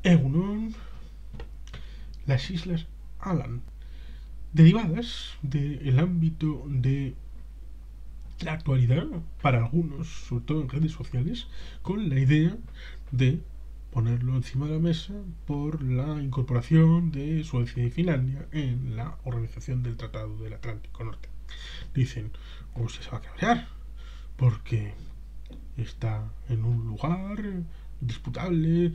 Egunon, las Islas Alan, derivadas del ámbito de la actualidad para algunos, sobre todo en redes sociales, con la idea de ponerlo encima de la mesa por la incorporación de Suecia y Finlandia en la Organización del Tratado del Atlántico Norte. Dicen, usted se va a cabrear porque está en un lugar disputable,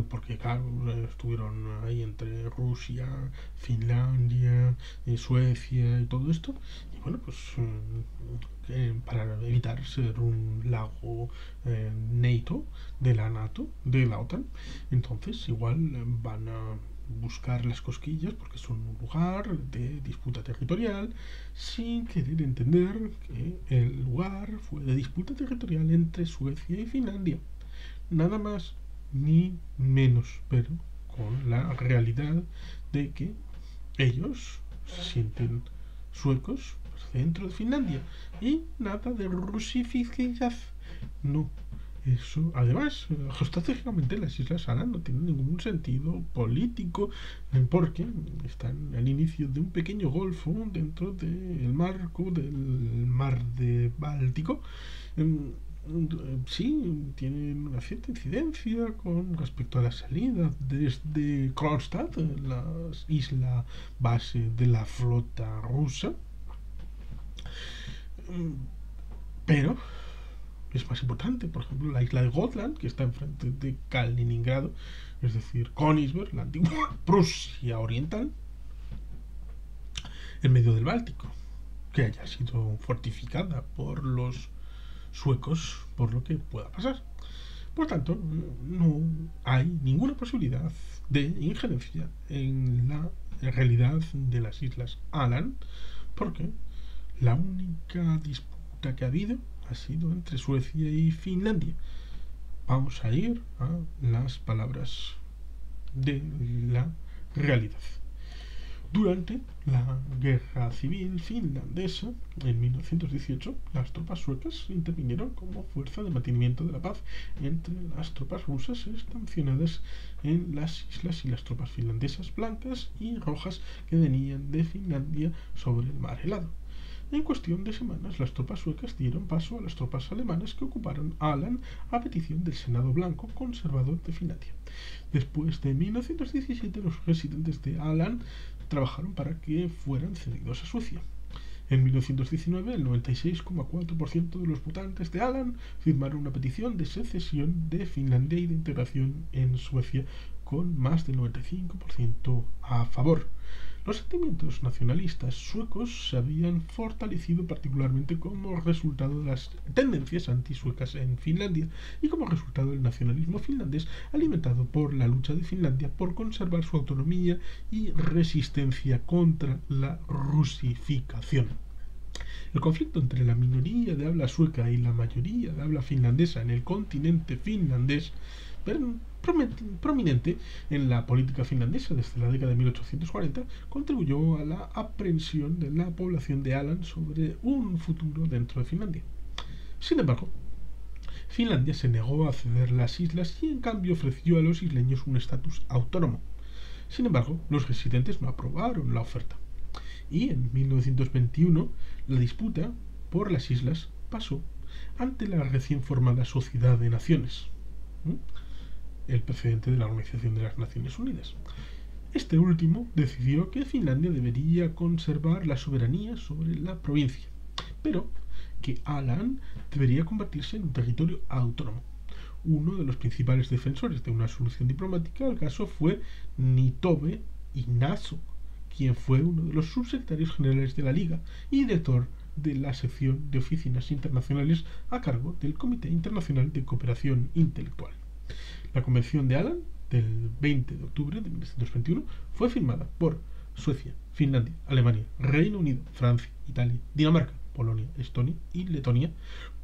porque claro, estuvieron ahí entre Rusia, Finlandia, Suecia y todo esto, y bueno, pues para evitar ser un lago NATO, de la OTAN, entonces igual van a buscar las cosquillas porque son un lugar de disputa territorial sin querer entender que el lugar fue de disputa territorial entre Suecia y Finlandia. Nada más ni menos, pero con la realidad de que ellos se sienten suecos dentro de Finlandia y nada de rusificidad. No, eso, además, geostratégicamente las Islas Aran no tienen ningún sentido político porque están al inicio de un pequeño golfo dentro del marco del mar de Báltico. Sí, tienen una cierta incidencia con respecto a la salida desde Kronstadt, la isla base de la flota rusa, pero es más importante, por ejemplo, la isla de Gotland, que está enfrente de Kaliningrado, es decir, Königsberg, la antigua Prusia Oriental, en medio del Báltico, que haya sido fortificada por los suecos, por lo que pueda pasar. Por tanto, no hay ninguna posibilidad de injerencia en la realidad de las Islas Alan, porque la única disputa que ha habido ha sido entre Suecia y Finlandia. Vamos a ir a las palabras de la realidad. Durante la Guerra Civil Finlandesa, en 1918, las tropas suecas intervinieron como fuerza de mantenimiento de la paz entre las tropas rusas estacionadas en las islas y las tropas finlandesas blancas y rojas que venían de Finlandia sobre el mar helado. En cuestión de semanas, las tropas suecas dieron paso a las tropas alemanas que ocuparon Alan a petición del Senado Blanco Conservador de Finlandia. Después de 1917, los residentes de Alan trabajaron para que fueran cedidos a Suecia. En 1919, el 96,4% de los votantes de Alan firmaron una petición de secesión de Finlandia y de integración en Suecia, con más del 95% a favor. Los sentimientos nacionalistas suecos se habían fortalecido particularmente como resultado de las tendencias antisuecas en Finlandia y como resultado del nacionalismo finlandés alimentado por la lucha de Finlandia por conservar su autonomía y resistencia contra la rusificación. El conflicto entre la minoría de habla sueca y la mayoría de habla finlandesa en el continente finlandés, prominente en la política finlandesa desde la década de 1840, contribuyó a la aprensión de la población de Alan sobre un futuro dentro de Finlandia. Sin embargo, Finlandia se negó a ceder las islas y en cambio ofreció a los isleños un estatus autónomo. Sin embargo, los residentes no aprobaron la oferta. Y en 1921 la disputa por las islas pasó ante la recién formada Sociedad de Naciones, el precedente de la Organización de las Naciones Unidas. Este último decidió que Finlandia debería conservar la soberanía sobre la provincia, pero que Alan debería convertirse en un territorio autónomo. Uno de los principales defensores de una solución diplomática al caso fue Nitove Ignaso, quien fue uno de los subsecretarios generales de la Liga y director de la sección de oficinas internacionales a cargo del Comité Internacional de Cooperación Intelectual. La Convención de Alan del 20 de octubre de 1921 fue firmada por Suecia, Finlandia, Alemania, Reino Unido, Francia, Italia, Dinamarca, Polonia, Estonia y Letonia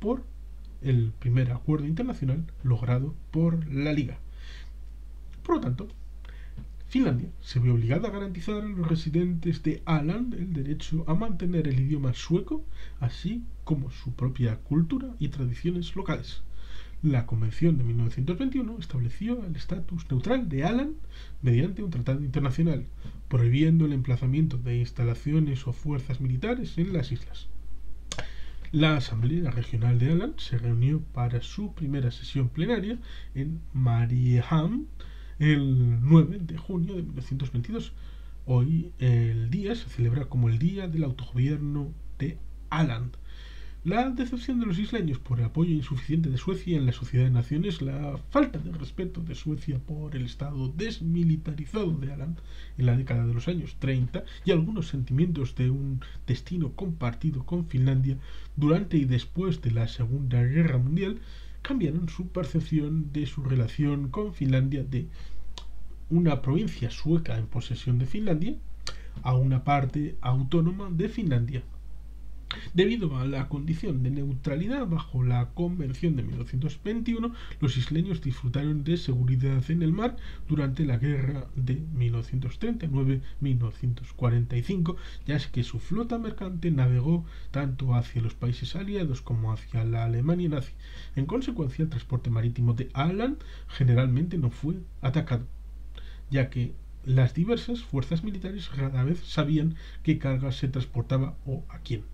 por el primer acuerdo internacional logrado por la Liga. Por lo tanto, Finlandia se ve obligada a garantizar a los residentes de Alan el derecho a mantener el idioma sueco, así como su propia cultura y tradiciones locales. La Convención de 1921 estableció el estatus neutral de Åland mediante un tratado internacional, prohibiendo el emplazamiento de instalaciones o fuerzas militares en las islas. La Asamblea Regional de Åland se reunió para su primera sesión plenaria en Mariehamn el 9 de junio de 1922. Hoy el día se celebra como el Día del Autogobierno de Åland. La decepción de los isleños por el apoyo insuficiente de Suecia en la Sociedad de Naciones, la falta de respeto de Suecia por el estado desmilitarizado de Åland en la década de los años 30 y algunos sentimientos de un destino compartido con Finlandia durante y después de la Segunda Guerra Mundial cambiaron su percepción de su relación con Finlandia de una provincia sueca en posesión de Finlandia a una parte autónoma de Finlandia. Debido a la condición de neutralidad bajo la Convención de 1921, los isleños disfrutaron de seguridad en el mar durante la guerra de 1939-1945, ya que su flota mercante navegó tanto hacia los países aliados como hacia la Alemania nazi. En consecuencia, el transporte marítimo de Åland generalmente no fue atacado, ya que las diversas fuerzas militares rara vez sabían qué carga se transportaba o a quién.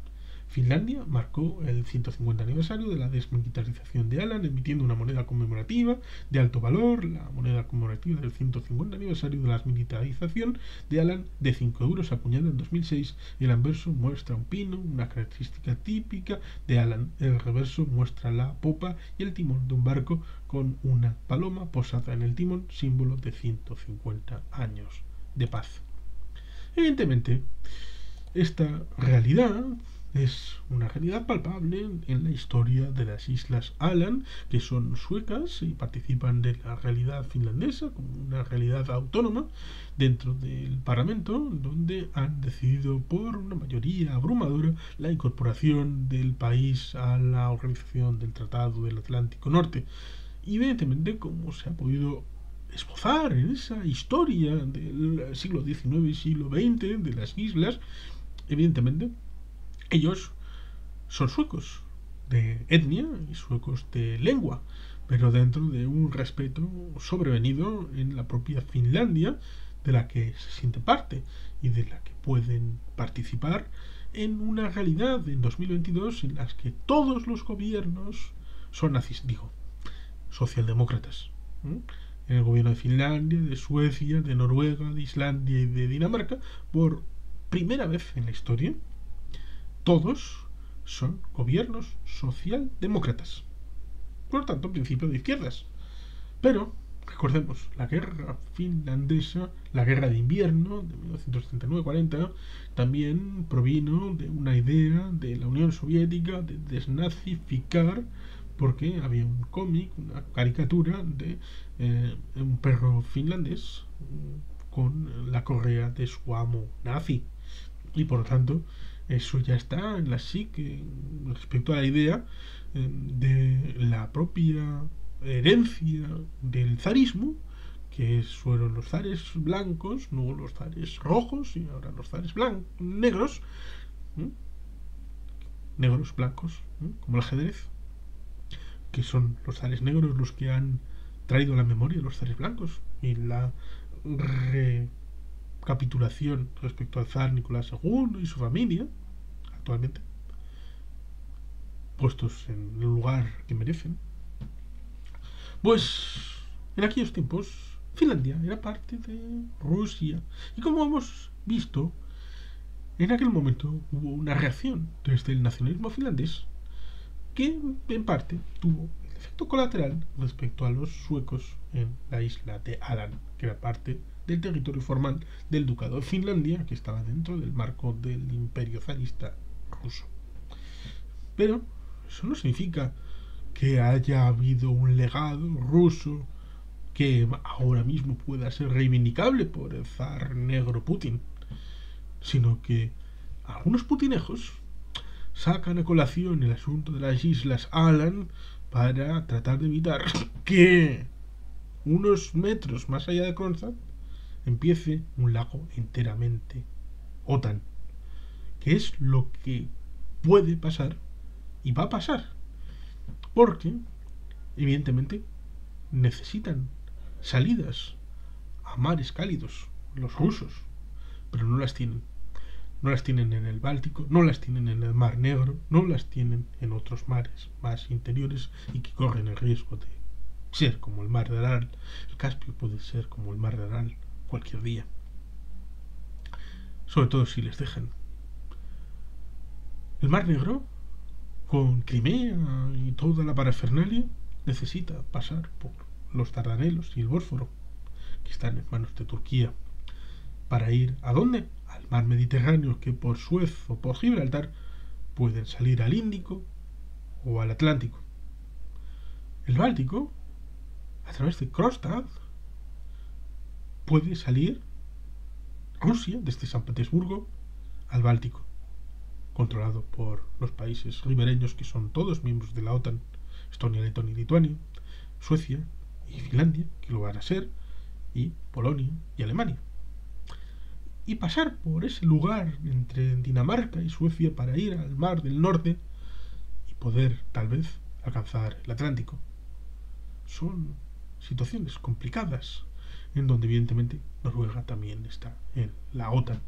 Finlandia marcó el 150 aniversario de la desmilitarización de Åland emitiendo una moneda conmemorativa de alto valor, la moneda conmemorativa del 150 aniversario de la desmilitarización de Åland de 5 euros acuñada en 2006. El anverso muestra un pino, una característica típica de Åland. El reverso muestra la popa y el timón de un barco con una paloma posada en el timón, símbolo de 150 años de paz. Evidentemente, esta realidad es una realidad palpable en la historia de las Islas Åland, que son suecas y participan de la realidad finlandesa como una realidad autónoma dentro del Parlamento, donde han decidido por una mayoría abrumadora la incorporación del país a la Organización del Tratado del Atlántico Norte. Y evidentemente, como se ha podido esbozar en esa historia del siglo XIX y siglo XX de las islas, evidentemente ellos son suecos de etnia y suecos de lengua, pero dentro de un respeto sobrevenido en la propia Finlandia, de la que se siente parte y de la que pueden participar en una realidad en 2022 en las que todos los gobiernos son socialdemócratas. En el gobierno de Finlandia, de Suecia, de Noruega, de Islandia y de Dinamarca, por primera vez en la historia, todos son gobiernos socialdemócratas. Por lo tanto, principio de izquierdas. Pero, recordemos, la guerra finlandesa, la guerra de invierno de 1939-40, también provino de una idea de la Unión Soviética de desnazificar, porque había un cómic, una caricatura de un perro finlandés con la correa de su amo nazi. Y por lo tanto, eso ya está en la psique respecto a la idea de la propia herencia del zarismo, que fueron los zares blancos, no los zares rojos y ahora los zares negros, negros, blancos, como el ajedrez, que son los zares negros los que han traído a la memoria los zares blancos y la recapitulación respecto al zar Nicolás II y su familia actualmente, puestos en el lugar que merecen. Pues en aquellos tiempos Finlandia era parte de Rusia y, como hemos visto, en aquel momento hubo una reacción desde el nacionalismo finlandés que en parte tuvo el efecto colateral respecto a los suecos en la isla de Åland, que era parte del territorio formal del Ducado de Finlandia, que estaba dentro del marco del imperio zarista ruso. Pero eso no significa que haya habido un legado ruso que ahora mismo pueda ser reivindicable por el zar negro Putin, sino que algunos putinejos sacan a colación el asunto de las Islas Åland para tratar de evitar que unos metros más allá de Kronstadt empiece un lago enteramente OTAN, que es lo que puede pasar y va a pasar, porque evidentemente necesitan salidas a mares cálidos, los rusos, pero no las tienen. No las tienen en el Báltico, no las tienen en el Mar Negro, no las tienen en otros mares más interiores y que corren el riesgo de ser como el Mar de Aral. El Caspio puede ser como el Mar de Aral cualquier día. Sobre todo si les dejan. El Mar Negro, con Crimea y toda la parafernalia, necesita pasar por los Dardanelos y el Bósforo, que están en manos de Turquía, para ir ¿a dónde? Al mar Mediterráneo, que por Suez o por Gibraltar pueden salir al Índico o al Atlántico. El Báltico, a través de Kronstadt, puede salir Rusia desde San Petersburgo al Báltico, controlado por los países ribereños que son todos miembros de la OTAN: Estonia, Letonia y Lituania, Suecia y Finlandia, que lo van a ser, y Polonia y Alemania. Y pasar por ese lugar entre Dinamarca y Suecia para ir al Mar del Norte y poder, tal vez, alcanzar el Atlántico. Son situaciones complicadas, en donde evidentemente Noruega también está en la OTAN,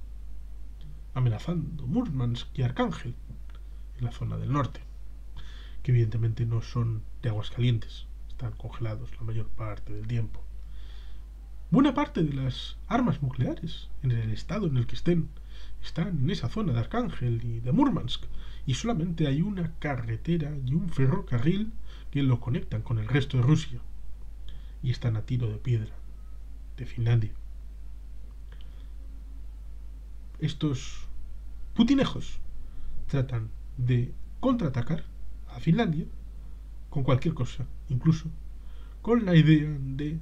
amenazando Murmansk y Arcángel en la zona del norte, que evidentemente no son de aguas calientes, están congelados la mayor parte del tiempo. Buena parte de las armas nucleares, en el estado en el que están en esa zona de Arcángel y de Murmansk, y solamente hay una carretera y un ferrocarril que lo conectan con el resto de Rusia, y están a tiro de piedra de Finlandia. Estos putinejos tratan de contraatacar a Finlandia con cualquier cosa, incluso con la idea de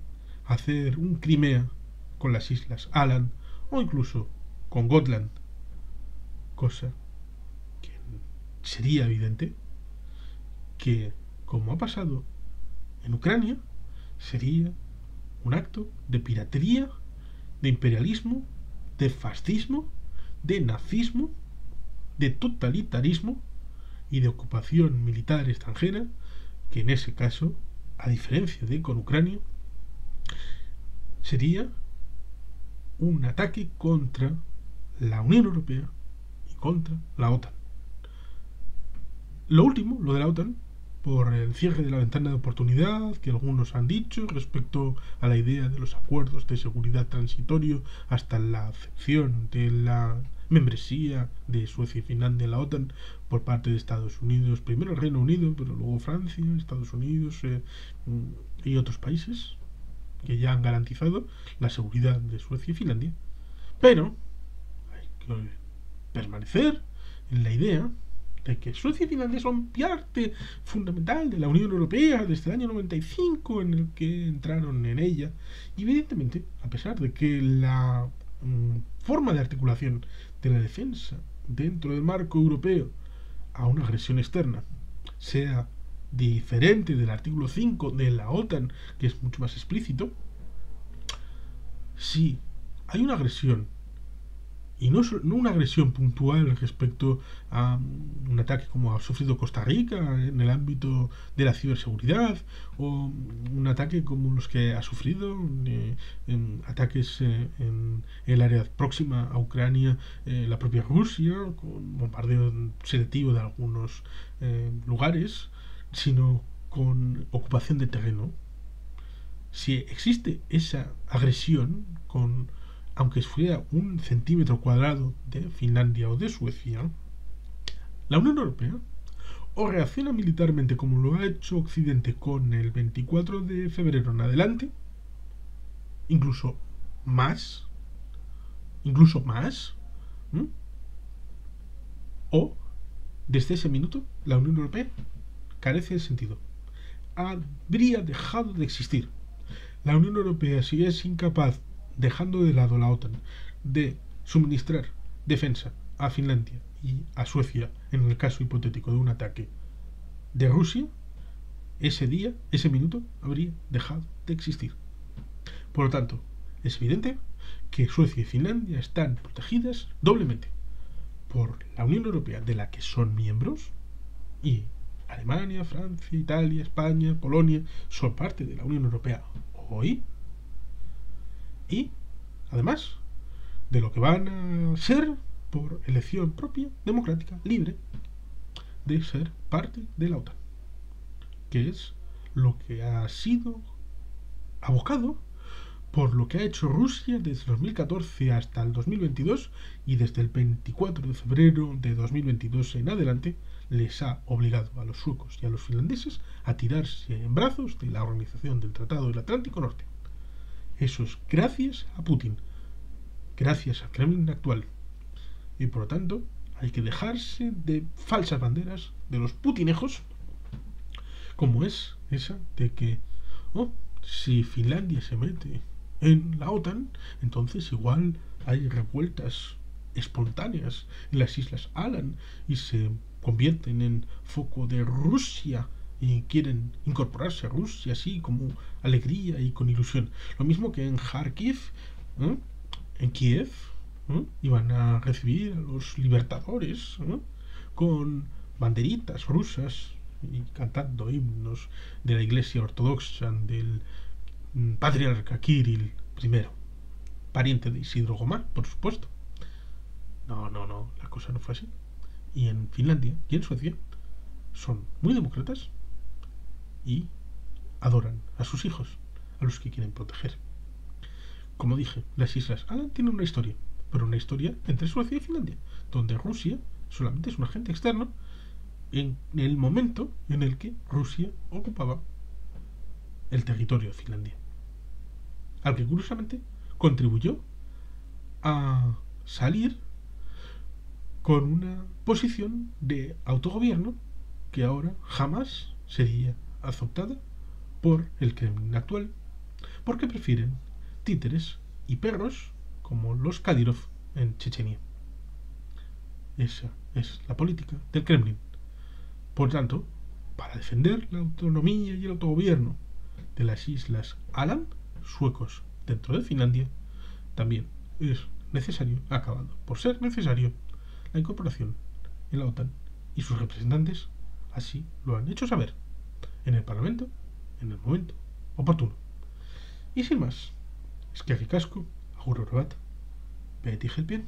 hacer un Crimea con las islas Aland o incluso con Gotland, cosa que sería evidente que, como ha pasado en Ucrania, sería un acto de piratería, de imperialismo, de fascismo, de nazismo, de totalitarismo y de ocupación militar extranjera, que en ese caso, a diferencia de con Ucrania, sería un ataque contra la Unión Europea y contra la OTAN. Lo último, lo de la OTAN, por el cierre de la ventana de oportunidad que algunos han dicho respecto a la idea de los acuerdos de seguridad transitorio hasta la acepción de la membresía de Suecia y Finlandia en la OTAN por parte de Estados Unidos, primero el Reino Unido, pero luego Francia, Estados Unidos y otros países que ya han garantizado la seguridad de Suecia y Finlandia. Pero hay que permanecer en la idea de que Suecia y Finlandia son parte fundamental de la Unión Europea desde el año 95 en el que entraron en ella. Y evidentemente, a pesar de que la forma de articulación de la defensa dentro del marco europeo a una agresión externa sea diferente del artículo 5 de la OTAN, que es mucho más explícito, si hay una agresión, y no una agresión puntual respecto a un ataque como ha sufrido Costa Rica en el ámbito de la ciberseguridad, o un ataque como los que ha sufrido ataques en el área próxima a Ucrania, la propia Rusia, con bombardeo selectivo de algunos lugares, sino con ocupación de terreno. Si existe esa agresión con, aunque fuera 1 centímetro cuadrado de Finlandia o de Suecia, la Unión Europea o reacciona militarmente como lo ha hecho Occidente con el 24 de febrero en adelante, incluso más, o desde ese minuto la Unión Europea carece de sentido. Habría dejado de existir. La Unión Europea, si es incapaz, dejando de lado la OTAN, de suministrar defensa a Finlandia y a Suecia en el caso hipotético de un ataque de Rusia, ese día, ese minuto, habría dejado de existir. Por lo tanto, es evidente que Suecia y Finlandia están protegidas doblemente por la Unión Europea, de la que son miembros, y Alemania, Francia, Italia, España, Polonia son parte de la Unión Europea hoy y, además, de lo que van a ser por elección propia, democrática, libre, de ser parte de la OTAN, que es lo que ha sido abocado por lo que ha hecho Rusia desde 2014 hasta el 2022 y desde el 24 de febrero de 2022 en adelante les ha obligado a los suecos y a los finlandeses a tirarse en brazos de la Organización del Tratado del Atlántico Norte. Eso es gracias a Putin, gracias al Kremlin actual. Y por lo tanto hay que dejarse de falsas banderas de los putinejos, como es esa de que si Finlandia se mete en la OTAN, entonces igual hay revueltas espontáneas en las Islas Alan y se convierten en foco de Rusia y quieren incorporarse a Rusia así como alegría y con ilusión. Lo mismo que en Kharkiv, en Kiev, iban a recibir a los libertadores con banderitas rusas y cantando himnos de la Iglesia Ortodoxa del patriarca Kirill I, pariente de Isidro Gómez, por supuesto. No, la cosa no fue así. Y en Finlandia y en Suecia son muy demócratas y adoran a sus hijos, a los que quieren proteger. Como dije, las Islas Alan tienen una historia, pero una historia entre Suecia y Finlandia, donde Rusia solamente es un agente externo en el momento en el que Rusia ocupaba el territorio de Finlandia, al que curiosamente contribuyó a salir con una posición de autogobierno que ahora jamás sería aceptada por el Kremlin actual, porque prefieren títeres y perros como los Kadyrov en Chechenia. Esa es la política del Kremlin. Por tanto, para defender la autonomía y el autogobierno de las Islas Alan, suecos dentro de Finlandia, también es necesario, ha acabado por ser necesario, la incorporación en la OTAN, y sus representantes así lo han hecho saber en el Parlamento en el momento oportuno. Y sin más, es que ricasco, agur bat, beti helpien.